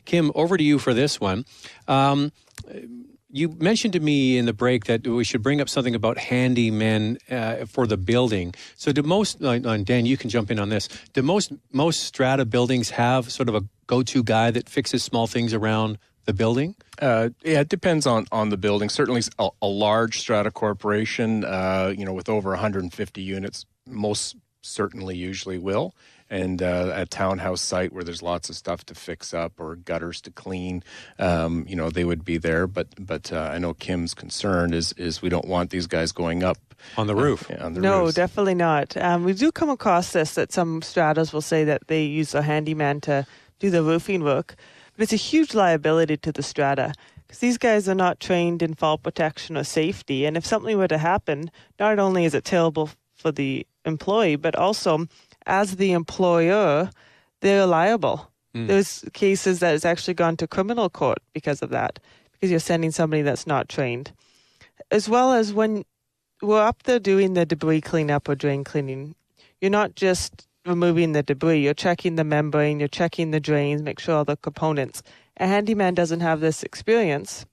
Kim, over to you for this one. You mentioned to me in the break that we should bring up something about handymen for the building. So do most, and Dan, you can jump in on this, do most strata buildings have sort of a go-to guy that fixes small things around the building? Yeah, it depends on the building. Certainly a large strata corporation, with over 150 units, most certainly usually will. And a townhouse site where there's lots of stuff to fix up or gutters to clean, they would be there. But I know Kim's concern is we don't want these guys going up on the roof. No, roofs. definitely not. We do come across this, that some stratas will say that they use a handyman to do the roofing work. But it's a huge liability to the strata because these guys are not trained in fall protection or safety. And if something were to happen, not only is it terrible for the employee, but also as the employer, they're liable. There's cases that it's actually gone to criminal court because of that, because you're sending somebody that's not trained. As well as when we're up there doing the debris cleanup or drain cleaning, you're not just removing the debris, you're checking the membrane, you're checking the drains, make sure all the components. A handyman doesn't have this experience,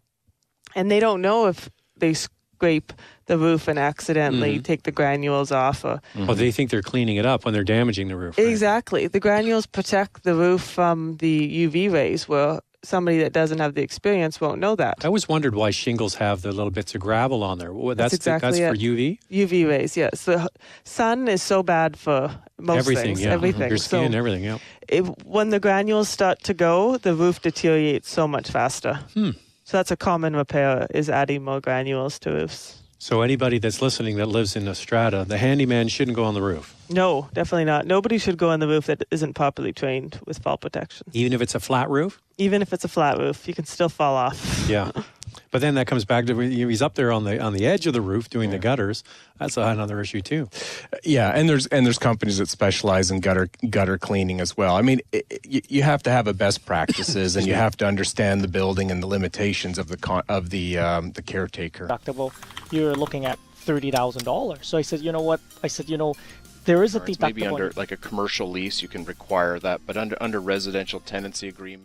and they don't know if they scrape the roof and accidentally take the granules off. Or they think they're cleaning it up when they're damaging the roof. Right? Exactly. The granules protect the roof from the UV rays, where somebody that doesn't have the experience won't know that. I always wondered why shingles have the little bits of gravel on there. Well, that's exactly for UV? UV rays, yes. The sun is so bad for most things. Yeah. Everything. Your skin, everything, yeah. When the granules start to go, the roof deteriorates so much faster. So that's a common repair, is adding more granules to roofs. So anybody that's listening that lives in a strata, the handyman shouldn't go on the roof. No, definitely not. Nobody should go on the roof that isn't properly trained with fall protection. Even if it's a flat roof? Even if it's a flat roof, you can still fall off. Yeah. But then that comes back to he's up there on the edge of the roof doing the gutters. That's another issue too. Yeah, and there's companies that specialize in gutter cleaning as well. I mean, you have to have a best practices, and you have to understand the building and the limitations of the caretaker. Deductible, you're looking at $30,000. So I said, you know what? There is a deductible. Maybe under like a commercial lease, you can require that, but under residential tenancy agreement.